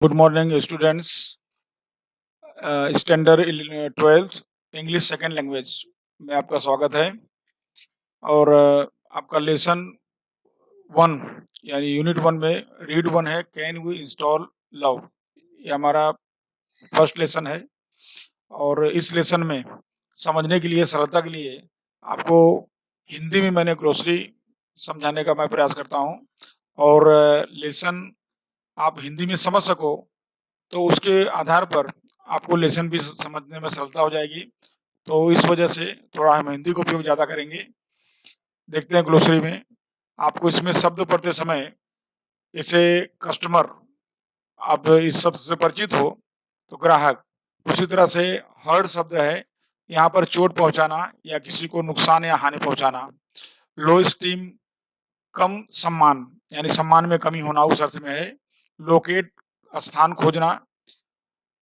Good morning students. Standard 12th English second language में आपका स्वागत है। और आपका लेसन 1 यानी यूनिट 1 में रीड 1 है, कैन वी इंस्टॉल लव। ये हमारा फर्स्ट लेसन है। और इस लेसन में समझने के लिए, सरलता के लिए आपको हिंदी में मैंने ग्लोसरी समझाने का मैं प्रयास करता हूँ। और लेसन आप हिंदी में समझ सको तो उसके आधार पर आपको लेसन भी समझने में सरलता हो जाएगी। तो इस वजह से थोड़ा हम हिंदी का उपयोग ज़्यादा करेंगे। देखते हैं ग्लोसरी में आपको इसमें शब्द पढ़ते समय, जैसे कस्टमर, आप इस शब्द से परिचित हो तो ग्राहक। उसी तरह से हर्ट शब्द है, यहाँ पर चोट पहुंचाना या किसी को नुकसान या हानि पहुंचाना। लो स्टीम, कम सम्मान यानी सम्मान में कमी होना, उस अर्थ में है। लोकेट, स्थान खोजना।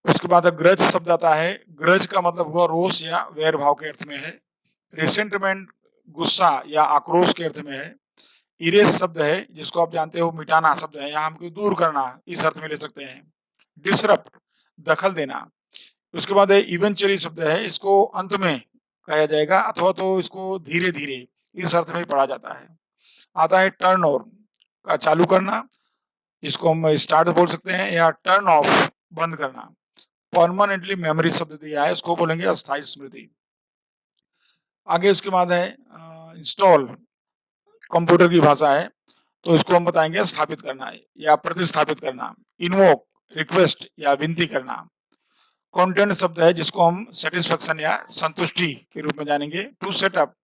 उसके बाद ग्रज शब्द आता है। ग्रज का मतलब हुआ रोष या वैर भाव के अर्थ में है। रिसेंटमेंट, गुस्सा या आक्रोश के अर्थ में है। इरेज शब्द है, जिसको आप जानते हो मिटाना शब्द है, यहाँ हमको दूर करना, इस अर्थ में ले सकते हैं। डिसरप्ट, दखल देना। उसके बाद है इवेंचुअली शब्द है, इसको अंत में कहा जाएगा अथवा तो इसको धीरे धीरे, इस अर्थ में पढ़ा जाता है। आता है टर्न ओवर का चालू करना, इसको हम स्टार्ट बोल सकते हैं, या टर्न ऑफ बंद करना। परमानेंटली मेमोरी शब्द दिया है, इसको बोलेंगे अस्थायी स्मृति। आगे उसके बाद है इंस्टॉल, कंप्यूटर की भाषा है, तो इसको हम बताएंगे स्थापित करना है या प्रतिस्थापित करना। इन्वोक, रिक्वेस्ट या विनती करना। कंटेंट शब्द है, जिसको हम सेटिस्फेक्शन या संतुष्टि के रूप में जानेंगे। टू सेटअप,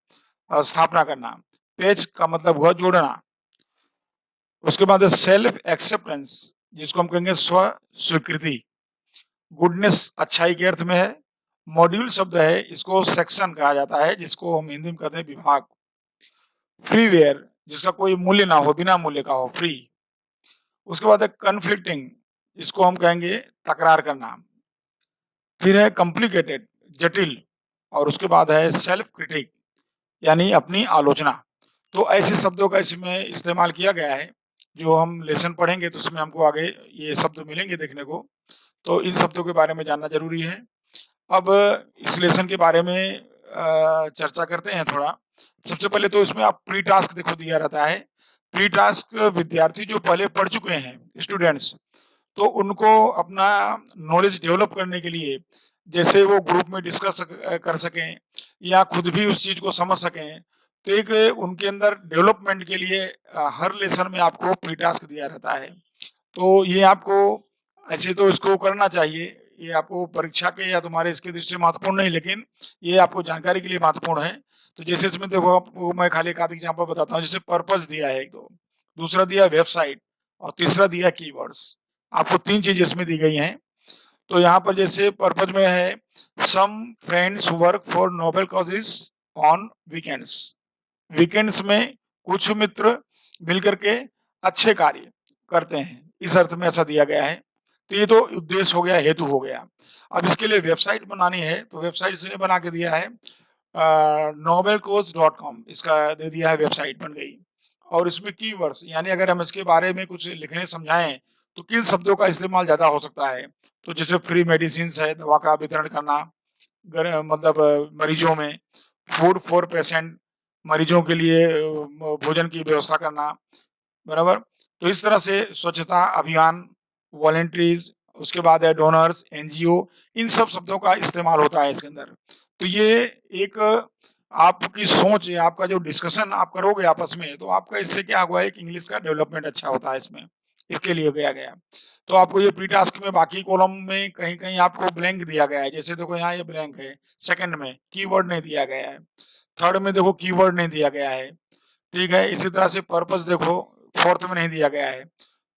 स्थापना करना। पेज का मतलब हुआ जोड़ना। उसके बाद है सेल्फ एक्सेप्टेंस, जिसको हम कहेंगे स्व स्वीकृति। गुडनेस, अच्छाई के अर्थ में है। मॉड्यूल शब्द है, इसको सेक्शन कहा जाता है, जिसको हम हिंदी में कहते हैं विभाग। फ्रीवेयर, जिसका कोई मूल्य ना हो, बिना मूल्य का हो, फ्री। उसके बाद है कन्फ्लिक्टिंग, इसको हम कहेंगे तकरार करना। फिर है कॉम्प्लिकेटेड, जटिल। और उसके बाद है सेल्फ क्रिटिक, यानी अपनी आलोचना। तो ऐसे शब्दों का इसमें इस्तेमाल किया गया है। जो हम लेसन पढ़ेंगे तो उसमें हमको आगे ये शब्द मिलेंगे देखने को, तो इन शब्दों के बारे में जानना जरूरी है। अब इस लेसन के बारे में चर्चा करते हैं थोड़ा। सबसे पहले तो इसमें आप प्री टास्क देखो दिया रहता है। प्री टास्क विद्यार्थी जो पहले पढ़ चुके हैं, स्टूडेंट्स, तो उनको अपना नॉलेज डेवलप करने के लिए, जैसे वो ग्रुप में डिस्कस कर सकें या खुद भी उस चीज को समझ सकें, तो एक उनके अंदर डेवलपमेंट के लिए हर लेसन में आपको प्री टास्क दिया रहता है। तो ये आपको ऐसे तो इसको करना चाहिए, ये आपको परीक्षा के या तुम्हारे इसके दृष्टि से महत्वपूर्ण नहीं, लेकिन ये आपको जानकारी के लिए महत्वपूर्ण है। तो जैसे इसमें देखो, आपको मैं खाली एक आध एग्जाम्पल बताता हूँ। जैसे पर्पस दिया है एक दो, दूसरा दिया वेबसाइट, और तीसरा दिया कीवर्ड्स। आपको 3 चीज इसमें दी गई हैं। तो यहाँ पर जैसे पर्पज में है, some friends work for noble causes on weekends. Weekends में कुछ मित्र मिलकर के अच्छे कार्य करते हैं, इस अर्थ में ऐसा दिया गया है। तो ये तो उद्देश्य हो गया, हेतु हो गया। अब इसके लिए वेबसाइट बनानी है, तो वेबसाइट इसने बना के दिया है novelcoach.com, इसका दे दिया है, वेबसाइट बन गई। और इसमें कीवर्ड्स, यानी अगर हम इसके बारे में कुछ लिखने समझाएं तो किन शब्दों का इस्तेमाल ज्यादा हो सकता है। तो जैसे फ्री मेडिसिन है, दवा का वितरण करना, मतलब मरीजों में। फूड फॉर पेशेंट, मरीजों के लिए भोजन की व्यवस्था करना, बराबर। तो इस तरह से स्वच्छता अभियान, वॉलेंट्रीज, उसके बाद है डोनर्स, एनजीओ, इन सब शब्दों का इस्तेमाल होता है इसके अंदर। तो ये एक आपकी सोच है, आपका जो डिस्कशन आप करोगे आपस में, तो आपका इससे क्या हुआ है कि इंग्लिश का डेवलपमेंट अच्छा होता है इसमें, इसके लिए गया गया। तो आपको ये प्री टास्क में बाकी कॉलम में कहीं कहीं आपको ब्लैंक दिया गया है। जैसे देखो यहाँ ये ब्लैंक है, सेकंड में कीवर्ड नहीं दिया गया है, थर्ड में देखो कीवर्ड नहीं दिया गया है, ठीक है। इसी तरह से पर्पस देखो, फोर्थ में नहीं दिया गया है।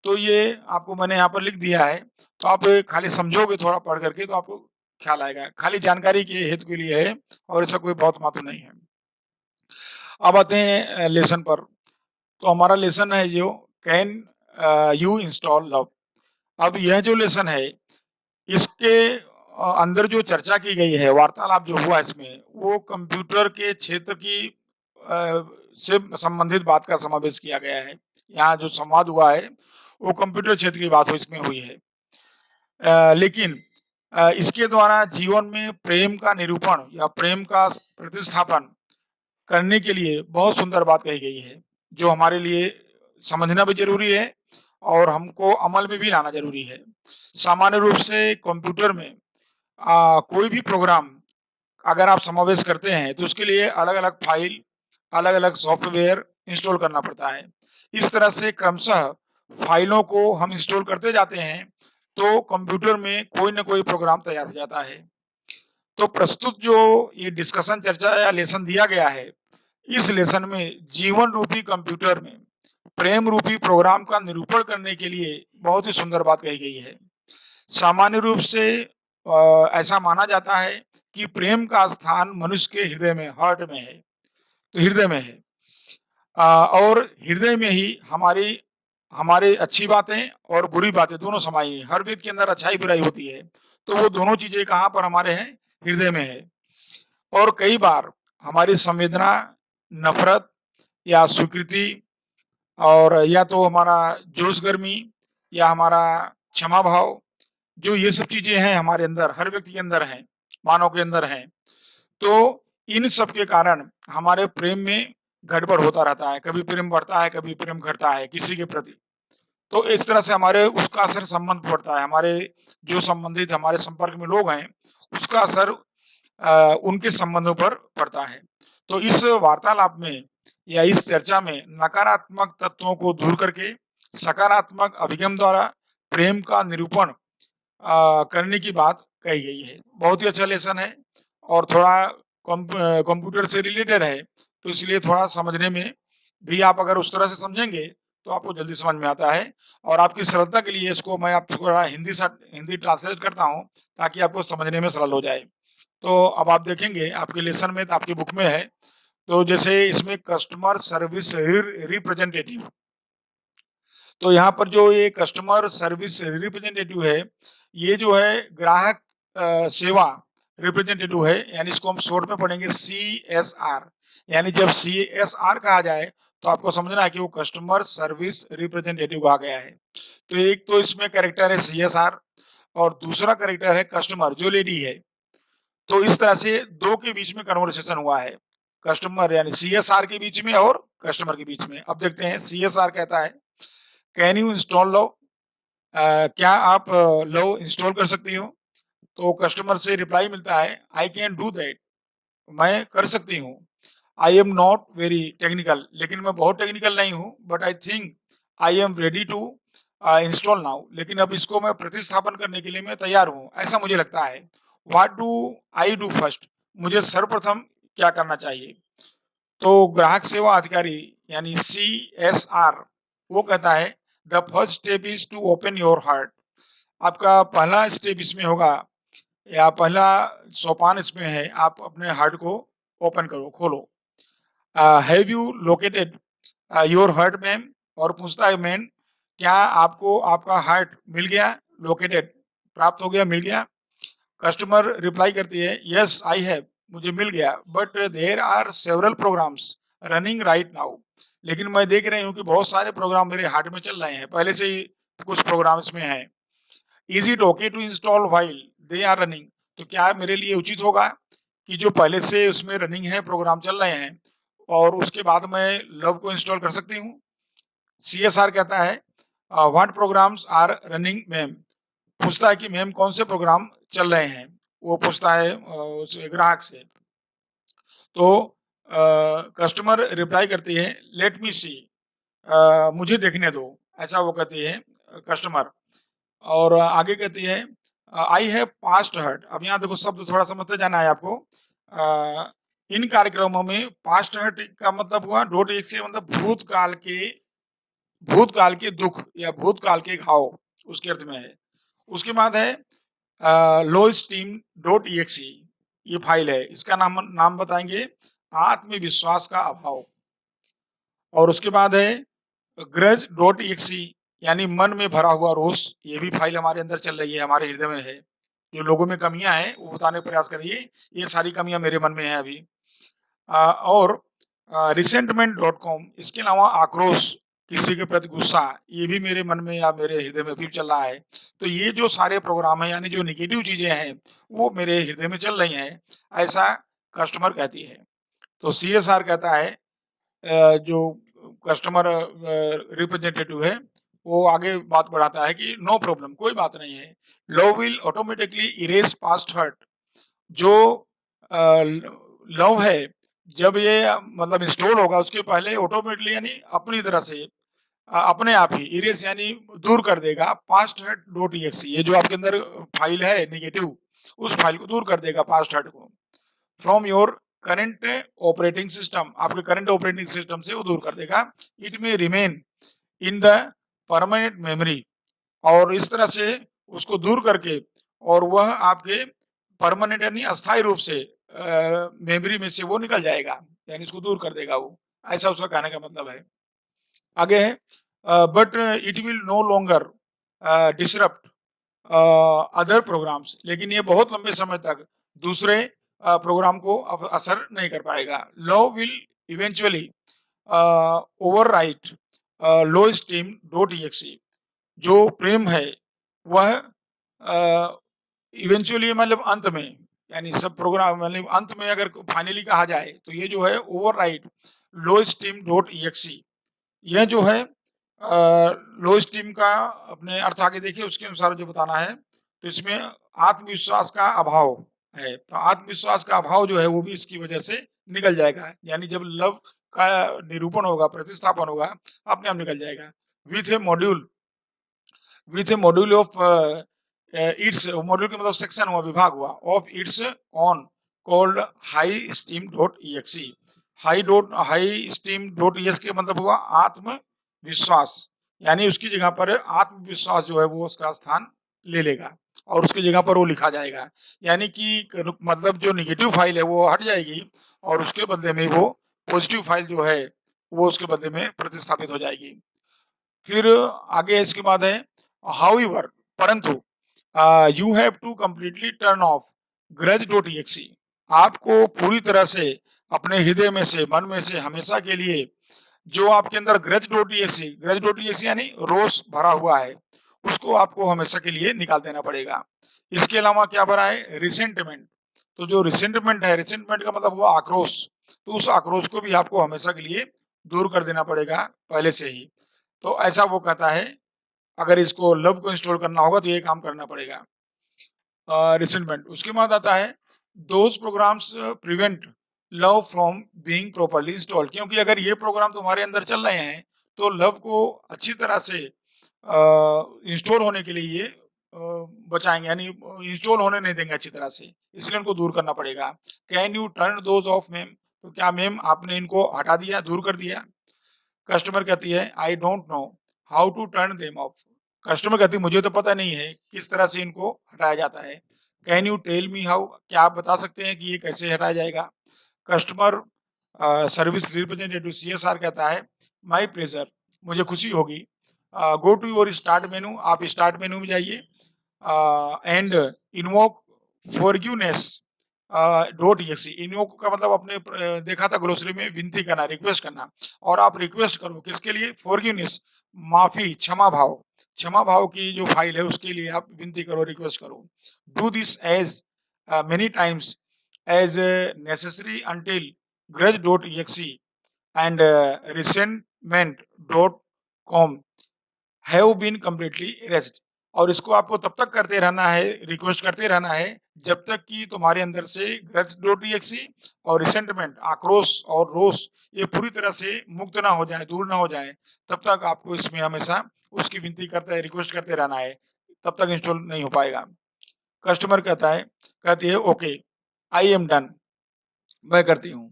तो ये आपको मैंने यहाँ पर लिख दिया है, तो आप खाली समझोगे थोड़ा पढ़ करके तो आपको ख्याल आएगा। खाली जानकारी के हेतु के लिए है, और ऐसा कोई बहुत महत्व नहीं है। अब आते हैं लेसन पर। तो हमारा लेसन है जो कैन यू इंस्टॉल लव। अब यह जो लेसन है, इसके अंदर जो चर्चा की गई है, वार्तालाप जो हुआ इसमें, वो कंप्यूटर के क्षेत्र की से संबंधित बात का समावेश किया गया है। यहाँ जो संवाद हुआ है वो कंप्यूटर क्षेत्र की बात इसमें हुई है। लेकिन इसके द्वारा जीवन में प्रेम का निरूपण या प्रेम का प्रतिस्थापन करने के लिए बहुत सुंदर बात कही गई है, जो हमारे लिए समझना भी ज़रूरी है और हमको अमल में भी लाना ज़रूरी है। सामान्य रूप से कंप्यूटर में कोई भी प्रोग्राम अगर आप समावेश करते हैं, तो उसके लिए अलग-अलग फ़ाइल, अलग-अलग सॉफ्टवेयर इंस्टॉल करना पड़ता है। इस तरह से क्रमशः फ़ाइलों को हम इंस्टॉल करते जाते हैं, तो कंप्यूटर में कोई न कोई प्रोग्राम तैयार हो जाता है। तो प्रस्तुत जो ये डिस्कशन चर्चा या लेसन दिया गया है, इस लेसन में जीवन रूपी कंप्यूटर में प्रेम रूपी प्रोग्राम का निरूपण करने के लिए बहुत ही सुंदर बात कही गई है। सामान्य रूप से ऐसा माना जाता है कि प्रेम का स्थान मनुष्य के हृदय में, हार्ट में है, तो हृदय में है। और हृदय में ही हमारी हमारी अच्छी बातें और बुरी बातें दोनों समाई हैं। हर व्यक्ति के अंदर अच्छाई बुराई होती है, तो वो दोनों चीजें कहाँ पर हमारे हैं? हृदय में है। और कई बार हमारी संवेदना, नफरत या स्वीकृति और या तो हमारा जोश गर्मी या हमारा क्षमा भाव, जो ये सब चीजें हैं हमारे अंदर, हर व्यक्ति के अंदर हैं, मानव के अंदर हैं। तो इन सब के कारण हमारे प्रेम में गड़बड़ होता रहता है, कभी प्रेम बढ़ता है, कभी प्रेम घटता है किसी के प्रति। तो इस तरह से हमारे उसका असर संबंध पड़ता है, हमारे जो संबंधित हमारे संपर्क में लोग हैं, उसका असर उनके संबंधों पर पड़ता है। तो इस वार्तालाप में या इस चर्चा में नकारात्मक तत्वों को दूर करके सकारात्मक अभिगम द्वारा प्रेम का निरूपण करने की बात कही गई है। बहुत ही अच्छा लेसन है और थोड़ा कंप्यूटर से रिलेटेड है, तो इसलिए थोड़ा समझने में भी आप अगर उस तरह से समझेंगे, तो आपको जल्दी समझ में आता है। और आपकी सरलता के लिए इसको मैं आपको थोड़ा हिंदी ट्रांसलेट करता हूँ, ताकि आपको समझने में सरल हो जाए। तो अब आप देखेंगे आपके लेसन में, तो आपकी बुक में है, तो जैसे इसमें कस्टमर सर्विस रिप्रेजेंटेटिव, तो यहाँ पर जो ये कस्टमर सर्विस रिप्रेजेंटेटिव है, ये जो है ग्राहक सेवा रिप्रेजेंटेटिव है, यानी इसको हम शॉर्ट में पढ़ेंगे CSR। यानी जब CSR कहा जाए, तो आपको समझना है कि वो कस्टमर सर्विस रिप्रेजेंटेटिव कहा गया है। तो एक तो इसमें कैरेक्टर है CSR और दूसरा कैरेक्टर है कस्टमर, जो लेडी है। तो इस तरह से दो के बीच में कन्वर्सेशन हुआ है, कस्टमर यानी CSR के बीच में और कस्टमर के बीच में। अब देखते हैं, CSR कहता है, कैन यू इंस्टॉल लो? क्या आप लो इंस्टॉल कर सकती हो? तो कस्टमर से रिप्लाई मिलता है, आई कैन डू दैट, मैं कर सकती हूँ। I am not very technical, लेकिन मैं बहुत टेक्निकल नहीं हूँ, but I think I am ready to install now, लेकिन अब इसको मैं प्रतिस्थापन करने के लिए मैं तैयार हूँ, ऐसा मुझे लगता है। What do I do first, मुझे सर्वप्रथम क्या करना चाहिए? तो ग्राहक सेवा अधिकारी यानी CSR वो कहता है, the first step is to open your heart. आपका पहला स्टेप इसमें होगा या पहला सोपान इसमें है, आप अपने हार्ट को ओपन करो, खोलो। Have you located your heart ma'am? और पूछता है मैन, क्या आपको आपका हार्ट मिल गया? लोकेटेड प्राप्त हो गया, मिल गया। कस्टमर रिप्लाई करती है, यस आई हैव, मुझे मिल गया, but there are several programs running right now, लेकिन मैं देख रही हूँ कि बहुत सारे प्रोग्राम मेरे हार्ट में चल रहे हैं, पहले से ही कुछ प्रोग्राम्स में हैं। Is it okay to install while they are running? तो क्या मेरे लिए उचित होगा कि जो पहले से उसमें रनिंग है, प्रोग्राम चल रहे हैं, और उसके बाद मैं लव को इंस्टॉल कर सकती हूँ? CSR कहता है, what programs are running ma'am? पूछता है कि मैम कौन से प्रोग्राम चल रहे हैं, वो पूछता है उस ग्राहक से। तो कस्टमर रिप्लाई करती है, लेट मी सी, मुझे देखने दो, ऐसा वो कहती है कस्टमर। और आगे कहती है, आई हैव पास्ट हर्ट। अब यहाँ देखो, शब्द थोड़ा समझते जाना है आपको। इन कार्यक्रमों में पास्ट हर्ट का मतलब हुआ डोट एक से, मतलब भूतकाल के दुख या भूतकाल के घाव, उसके अर्थ में है। उसके बाद है लो स्टीम डॉट EXE, ये फाइल है, इसका नाम नाम बताएंगे आत्मविश्वास का अभाव। और उसके बाद है ग्रज डॉट EXE, यानी मन में भरा हुआ रोष, ये भी फाइल हमारे अंदर चल रही है, हमारे हृदय में है। जो लोगों में कमियां हैं वो बताने का प्रयास करिए, ये सारी कमियां मेरे मन में है अभी। और रिसेंटमेंट .com, इसके अलावा आक्रोश किसी के प्रति गुस्सा, ये भी मेरे मन में या मेरे हृदय में फिर चल रहा है। तो ये जो सारे प्रोग्राम हैं यानी जो नेगेटिव चीज़ें हैं, वो मेरे हृदय में चल रही हैं, ऐसा कस्टमर कहती है। तो सीएसआर कहता है जो कस्टमर रिप्रेजेंटेटिव है, वो आगे बात बढ़ाता है कि नो प्रॉब्लम, कोई बात नहीं है। Love will automatically erase past hurt. जो लव है, जब ये मतलब इंस्टॉल होगा उसके पहले ऑटोमेटिकली यानी अपनी तरह से अपने आप ही इरेज यानी दूर कर देगा पास्ट हर्ट डॉट एक्स, ये जो आपके अंदर फाइल है नेगेटिव, उस फाइल को दूर कर देगा पास्ट हर्ट को from your current operating system, आपके करंट ऑपरेटिंग सिस्टम से वो दूर कर देगा। इट में remain in the permanent memory, और इस तरह से उसको दूर करके और वह आपके परमानेंट यानी अस्थायी रूप से मेमोरी में से वो निकल जाएगा, यानी इसको दूर कर देगा वो, ऐसा उसका कहने का मतलब है। आगे है but it will no longer disrupt other programs, लेकिन ये बहुत लंबे समय तक दूसरे प्रोग्राम को असर नहीं कर पाएगा। Love will eventually overwrite low esteem dot exe, जो प्रेम है वह इवेंचुअली मतलब अंत में, यानी सब प्रोग्राम मतलब अंत में अगर फाइनली कहा जाए तो ये जो है overwrite low esteem dot XC, यह जो है लो स्टीम का अपने अर्थ आगे देखिए उसके अनुसार जो बताना है। तो इसमें आत्मविश्वास का अभाव है, तो आत्मविश्वास का अभाव जो है वो भी इसकी वजह से निकल जाएगा, यानी जब लव का निरूपण होगा, प्रतिस्थापन होगा, अपने आप निकल जाएगा। With a module, with a module of its, module का मतलब सेक्शन हुआ, विभाग हुआ, of its own called high esteem dot exe. High esteem dot exe के मतलब हुआ आत्मविश्वास, यानी उसकी जगह पर आत्मविश्वास जो है वो उसका स्थान ले लेगा और उसकी जगह पर वो लिखा जाएगा, यानी कि मतलब जो निगेटिव फाइल है वो हट जाएगी और उसके बदले में वो पॉजिटिव फाइल जो है वो उसके बदले में प्रतिस्थापित हो जाएगी। फिर आगे इसके बाद है हाउएवर, परंतु you have to completely turn off grudge dot exe, आपको पूरी तरह से अपने हृदय में से, मन में से हमेशा के लिए जो आपके अंदर ग्रज डॉट एक्सी यानी रोष भरा हुआ है, उसको आपको हमेशा के लिए निकाल देना पड़ेगा। इसके अलावा क्या भरा है, रिसेंटमेंट, तो जो रिसेंटमेंट है, रिसेंटमेंट का मतलब हुआ आक्रोश, तो उस आक्रोश को भी आपको हमेशा के लिए दूर कर देना पड़ेगा पहले से ही। तो ऐसा वो कहता है, अगर इसको लव को इंस्टॉल करना होगा तो ये काम करना पड़ेगा। रिसेंटमेंट, उसके बाद आता है those programs prevent love from being properly installed, क्योंकि अगर ये प्रोग्राम तुम्हारे अंदर चल रहे हैं तो लव को अच्छी तरह से इंस्टॉल होने के लिए ये बचाएंगे, यानी इंस्टॉल होने नहीं देंगे अच्छी तरह से, इसलिए उनको दूर करना पड़ेगा। Can U turn those of ma'am, तो क्या मैम आपने इनको हटा दिया, दूर कर दिया। कस्टमर कहती है I don't know how to turn them off, customer कहती है मुझे तो पता नहीं है किस तरह से इनको हटाया जाता है। Can you tell me how, क्या आप बता सकते हैं कि ये कैसे हटाया जाएगा। कस्टमर सर्विस रिप्रेजेंटेटिव सीएसआर कहता है माय प्लेजर, मुझे खुशी होगी। Go to your start menu, आप स्टार्ट मेनू में जाइए and invoke forgiveness dot exe, invoke का मतलब अपने देखा था ग्रोसरी में विनती करना, रिक्वेस्ट करना, और आप रिक्वेस्ट करो किसके लिए, फॉरगिवनेस माफी, क्षमा भाव, क्षमा भाव की जो फाइल है उसके लिए आप विनती करो, रिक्वेस्ट करो। Do this as many times as necessary until grudge dot exe and resentment dot com have been completely erased, और इसको आपको तब तक करते रहना है, रिक्वेस्ट करते रहना है जब तक कि तुम्हारे अंदर से ग्रज डॉट exe और रिसेंटमेंट, आक्रोश और रोष ये पूरी तरह से मुक्त ना हो जाए, दूर ना हो जाए, तब तक आपको इसमें हमेशा उसकी विनती करते, रिक्वेस्ट करते रहना है, तब तक इंस्टॉल नहीं हो पाएगा। कस्टमर कहता है, कहती है ओके आई एम डन, मैं करती हूँ।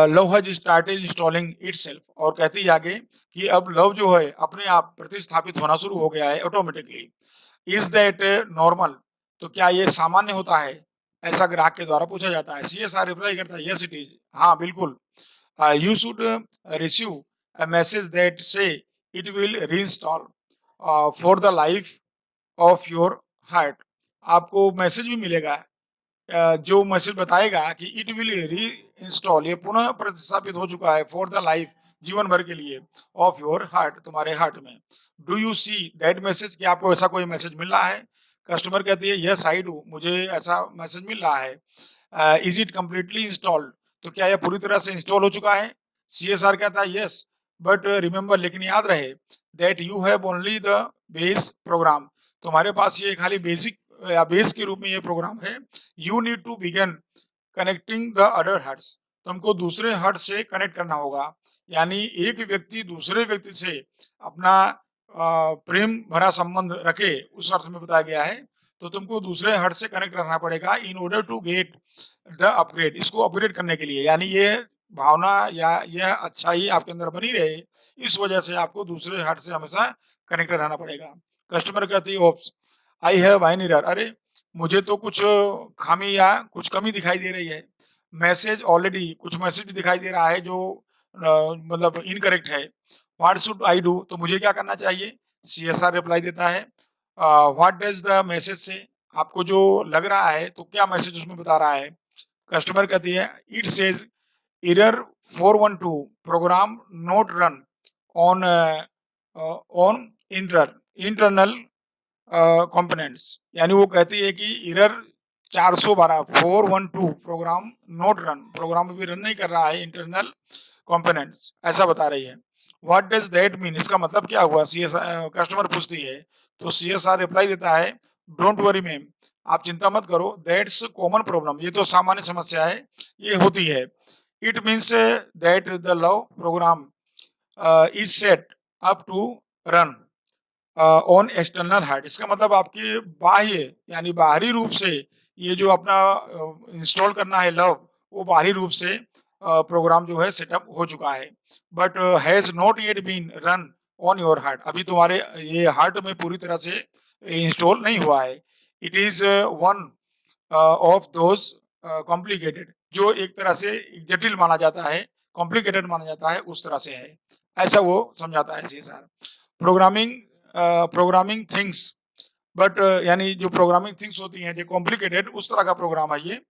Love has started installing itself, और कहती है आगे कि अब लव जो है अपने आप प्रतिस्थापित होना शुरू हो गया है ऑटोमेटिकली। इज दैट नॉर्मल, तो क्या ये सामान्य होता है, ऐसा ग्राहक के द्वारा पूछा जाता है। सीएसआर रिप्लाई करता है यस इट इज, हाँ बिल्कुल। You should receive a message that say it will reinstall for the life of your heart, आपको मैसेज भी मिलेगा जो मैसेज बताएगा कि इट विल री इंस्टॉल, ये पुनः प्रतिस्थापित हो चुका है फॉर द लाइफ, जीवन भर के लिए, ऑफ योर हार्ट, तुम्हारे हार्ट में। Do you see that message, क्या आपको ऐसा कोई मैसेज मिल रहा है? कस्टमर कहती है यस आई डू, मुझे ऐसा मैसेज मिल रहा है। इज इट कम्प्लीटली इंस्टॉल्ड, तो क्या यह पूरी तरह से इंस्टॉल हो चुका है? CSR कहता है यस, बट रिमेंबर, लेकिन याद रहे, that you have only the base programme, तुम्हारे पास ये खाली बेसिक या बेस के रूप में ये प्रोग्राम है। You need to begin connecting the other hearts, तुमको दूसरे हर्ट से कनेक्ट करना होगा। यानी एक व्यक्ति दूसरे व्यक्ति से अपना प्रेम भरा संबंध रखे, उस अर्थ में बताया गया है। तो तुमको दूसरे हर्ट से कनेक्ट करना पड़ेगा in order to get the upgrade, इसको अपग्रेड करने के लिए, यानी ये भावना या यह अच्छाई आपके अंदर बनी रहे, इस वजह से आपको दूसरे हर्ट से हमेशा कनेक्टेड रहना पड़ेगा। कस्टमर कहती है oops I have an error, अरे मुझे तो कुछ खामी या कुछ कमी दिखाई दे रही है। मैसेज ऑलरेडी, कुछ मैसेज दिखाई दे रहा है जो मतलब इनकरेक्ट है। व्हाट शुड आई डू, तो मुझे क्या करना चाहिए? CSR रिप्लाई देता है व्हाट डज द मैसेज से, आपको जो लग रहा है तो क्या मैसेज उसमें बता रहा है? कस्टमर कहती है it says error 412 program not run on on internal components, यानी वो कहती है कि error 412 412 program not run, program अभी रन नहीं कर रहा है इंटरनल कंपोनेंट्स, ऐसा बता रही है। व्हाट डज दैट मीन, इसका मतलब क्या हुआ? CSR कस्टमर पूछती है, तो CSR रिप्लाई देता है डोंट वरी मैम, आप चिंता मत करो, दैट्स कॉमन प्रॉब्लम, ये तो सामान्य समस्या है, ये होती है। It means that the love program is set up to run on external hard, इसका मतलब आपके बाह्य यानी बाहरी रूप से ये जो अपना इंस्टॉल करना है लव, वो बाहरी रूप से प्रोग्राम जो है सेटअप हो चुका है, but has not yet been run on your heart, अभी तुम्हारे ये हार्ट में पूरी तरह से इंस्टॉल नहीं हुआ है। It is one of those complicated, जो एक तरह से जटिल माना जाता है, कॉम्प्लिकेटेड माना जाता है, उस तरह से है, ऐसा वो समझाता है CSR। Programming programming things, but यानी जो प्रोग्रामिंग थिंग्स होती हैं जो कॉम्प्लिकेटेड, उस तरह का प्रोग्राम है ये,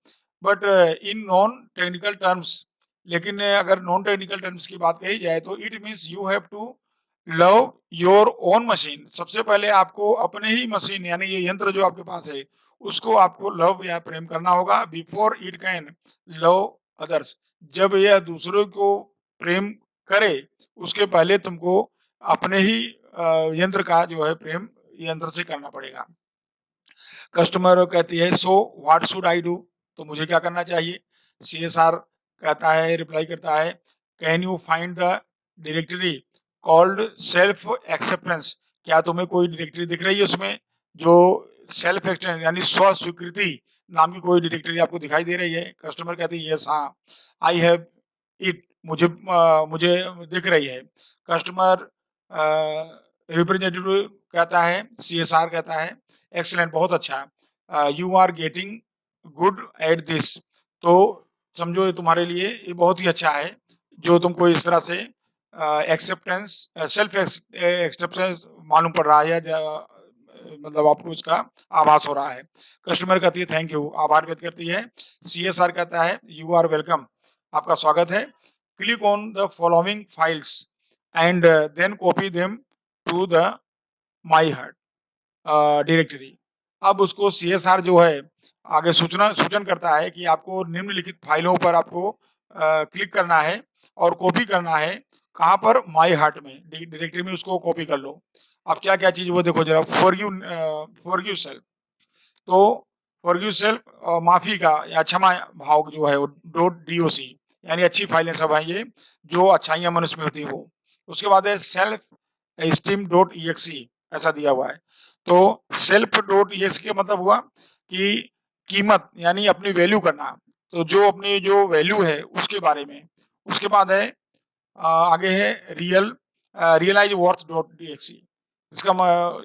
but in non technical terms, लेकिन अगर नॉन टेक्निकल टर्म्स की बात कही जाए तो it means you have to love your own machine, सबसे पहले आपको अपने ही मशीन यानी ये यंत्र जो आपके पास है उसको आपको लव या प्रेम करना होगा, before it can love others, जब यह दूसरों को प्रेम करे उसके पहले तुमको अपने ही यंत्र का जो है प्रेम यंत्र से करना पड़ेगा। कस्टमर कहती है so what should I do, तो मुझे क्या करना चाहिए? CSR कहता है, रिप्लाई करता है can you find the directory called self acceptance, क्या तुम्हें कोई डायरेक्टरी दिख रही है उसमें जो सेल्फ एक्सेप्टेंस यानी स्व स्वीकृति नाम की कोई डायरेक्टरी आपको दिखाई दे रही है? कस्टमर कहती है यस हाँ आई हैव इट, मुझे दिख रही है। कस्टमर रिप्रेजेंटेटिव कहता है, CSR कहता है एक्सीलेंट, बहुत अच्छा, you are getting good at this, तो समझो ये तुम्हारे लिए ये बहुत ही अच्छा है जो तुमको इस तरह से एक्सेप्टेंस सेल्फ एक्सेप्टेंस मालूम पड़ रहा है या मतलब आपको इसका आभास हो रहा है। कस्टमर कहती है थैंक यू, आभार व्यक्त करती है। CSR कहता है यू आर वेलकम, आपका स्वागत है। Click on the following files and then copy them to the my heart directory, अब उसको CSR जो है आगे सूचन करता है कि आपको निम्नलिखित फाइलों पर आपको क्लिक करना है और कॉपी करना है, कहाँ पर? माई हार्ट में डायरेक्टरी में उसको कॉपी कर लो। अब क्या क्या चीज वो देखो जरा, फॉर यू सेल्फ, तो फॉर यू सेल्फ माफी का या क्षमा भाव जो है वो .doc, यानी अच्छी फाइलें सब हैं ये जो अच्छाइयाँ मनुष्य में होती है वो। उसके बाद है सेल्फ esteem.exe, ऐसा दिया हुआ है। तो सेल्फ .exe का मतलब हुआ कि कीमत यानी अपनी वैल्यू करना, तो जो अपनी जो वैल्यू है उसके बारे में। उसके बाद है आगे है रियलाइज वर्थ.exe, इसका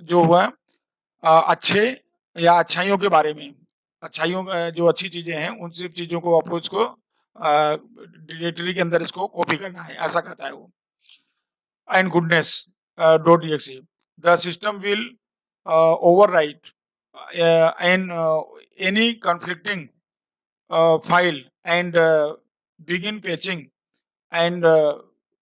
जो हुआ अच्छे या अच्छाइयों के बारे में, अच्छाइयों जो अच्छी चीजें हैं उन सब चीजों को आपको इसको डायरेक्टरी के अंदर इसको कॉपी करना है, ऐसा कहता है वो। And goodness .exe, the system will overwrite and any conflicting file and begin patching and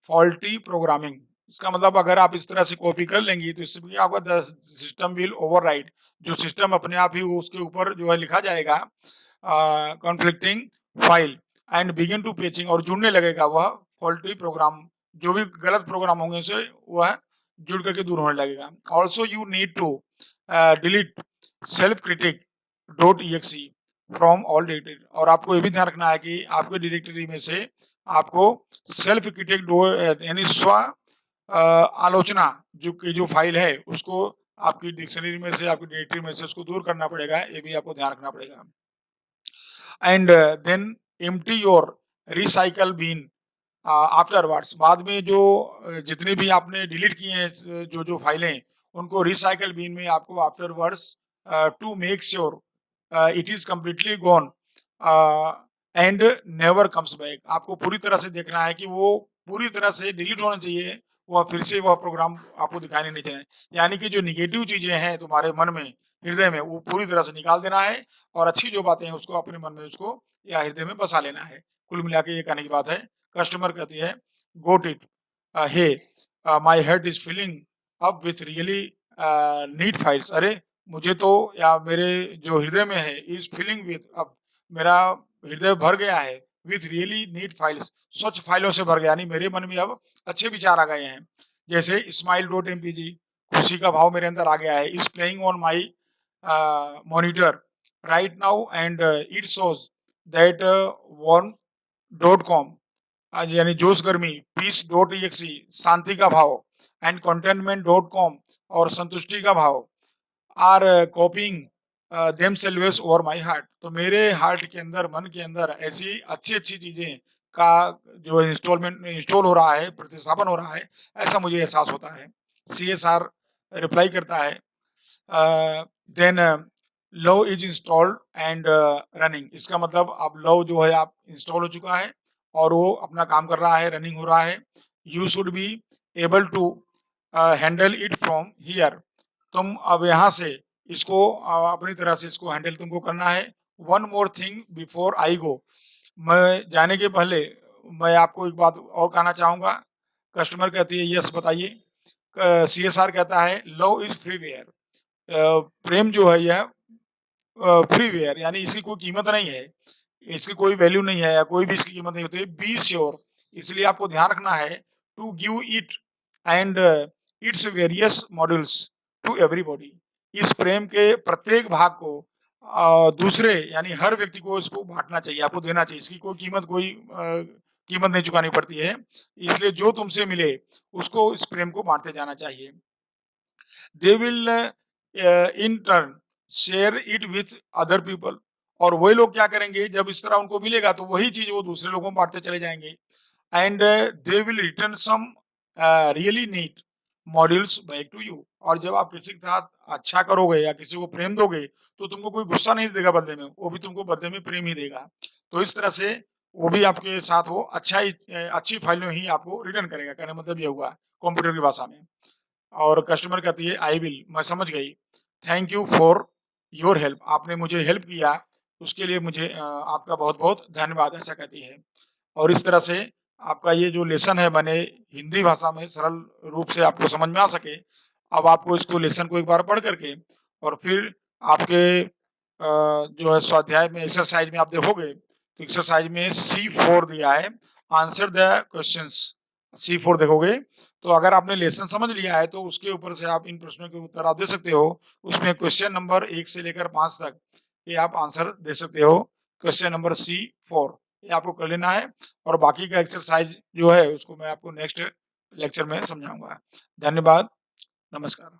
faulty programming. इसका मतलब अगर आप इस तरह से कॉपी कर लेंगी तो इससे आपका सिस्टम विल ओवरराइड, जो सिस्टम अपने आप ही उसके ऊपर जो है लिखा जाएगा conflicting file and begin to patching, और जुड़ने लगेगा वह फॉल्टी प्रोग्राम, जो भी गलत प्रोग्राम होंगे उसे वह जुड़ करके दूर होने लगेगा। Also you need to delete self critic .exe from all directory, और आपको ये भी ध्यान रखना है कि आपके डायरेक्टरी में से आपको सेल्फ क्रिटिक यानी स्व आलोचना जो फाइल है उसको आपकी डिक्शनरी में से, आपकी डायरेक्टरी में से उसको दूर करना पड़ेगा, ये भी आपको ध्यान रखना पड़ेगा। And then empty your recycle bin afterwards, बाद में जो जितनी भी आपने डिलीट किए हैं जो फाइलें, उनको रिसाइकल बीन में आपको afterwards to make sure it is completely gone and never comes back, आपको पूरी तरह से देखना है कि वो पूरी तरह से डिलीट होना चाहिए, वह फिर से वह प्रोग्राम आपको दिखाई नहीं चाहिए। यानी कि जो निगेटिव चीजें हैं तुम्हारे मन में, हृदय में, वो पूरी तरह से निकाल देना है, और अच्छी जो बातें हैं उसको अपने मन में उसको या हृदय में बसा लेना है। कुल मिला के ये कहने की बात है। कस्टमर कहती है got it, hey my head is filling up with really neat files, अरे मुझे तो, या मेरे जो हृदय में है, इज फिलिंग विथ, अब मेरा हृदय भर गया है विथ रियली नीट फाइल्स, स्वच्छ फाइलों से भर गया, यानी मेरे मन में अब अच्छे विचार आ गए हैं। जैसे smile.mpg, खुशी का भाव मेरे अंदर आ गया है, is playing on my monitor right now and it shows that warm.com, यानी जोश गर्मी, peace.exe शांति का भाव, एंड contentment.com और संतुष्टि का भाव, are copying themselves over my heart, तो मेरे हार्ट के अंदर, मन के अंदर ऐसी अच्छी अच्छी चीजें का जो इंस्टॉल हो रहा है, प्रतिस्थापन हो रहा है, ऐसा मुझे एहसास होता है। CSR रिप्लाई करता है then love is installed and running, इसका मतलब अब लव जो है आप इंस्टॉल हो चुका है और वो अपना काम कर रहा है, रनिंग हो रहा है। You should be able to handle it from here, तुम अब यहाँ से इसको अपनी तरह से इसको हैंडल तुमको करना है। One more thing before I go, मैं जाने के पहले मैं आपको एक बात और कहना चाहूँगा। कस्टमर कहती है यस बताइए। CSR कहता है लव इज फ्री वेयर, प्रेम जो है यह फ्री वेयर, यानी इसकी कोई कीमत नहीं है, इसकी कोई वैल्यू नहीं है, या कोई भी इसकी कीमत नहीं होती। बी श्योर, इसलिए आपको ध्यान रखना है to give it and its various modules to everybody, इस प्रेम के प्रत्येक भाग को दूसरे यानी हर व्यक्ति को इसको बांटना चाहिए, आपको देना चाहिए, इसकी कोई कीमत नहीं चुकानी पड़ती है, इसलिए जो तुमसे मिले उसको, इस प्रेम को बांटते जाना चाहिए। They will in turn share it with other people, और वही लोग क्या करेंगे, जब इस तरह उनको मिलेगा तो वही चीज वो दूसरे लोगों को बांटते चले जाएंगे। And they will return some really neat modules back to you, और जब आप किसी के साथ अच्छा करोगे या किसी को प्रेम दोगे तो तुमको कोई गुस्सा नहीं देगा बदले में, वो भी तुमको बदले में प्रेम ही देगा। तो इस तरह से वो भी आपके साथ वो अच्छी फाइल में ही आपको रिटर्न करेगा, कहने मतलब ये हुआ कंप्यूटर की भाषा में। और कस्टमर कहती है आई विल, मैं समझ गई, thank you for your help, आपने मुझे हेल्प किया उसके लिए मुझे आपका बहुत बहुत धन्यवाद, ऐसा कहती है। और इस तरह से आपका ये जो लेसन है, मैंने हिंदी भाषा में सरल रूप से आपको समझ में आ सके, अब आपको इसको लेसन को एक बार पढ़ करके और फिर आपके जो है स्वाध्याय में एक्सरसाइज में आप देखोगे तो एक्सरसाइज में C4 दिया है, आंसर द क्वेश्चंस, C4 देखोगे तो अगर आपने लेसन समझ लिया है तो उसके ऊपर से आप इन प्रश्नों के उत्तर आप दे सकते हो। उसमें क्वेश्चन नंबर 1 से लेकर 5 तक ये आप आंसर दे सकते हो। क्वेश्चन नंबर C4 ये आपको कर लेना है, और बाकी का एक्सरसाइज जो है उसको मैं आपको नेक्स्ट लेक्चर में समझाऊंगा। धन्यवाद, नमस्कार।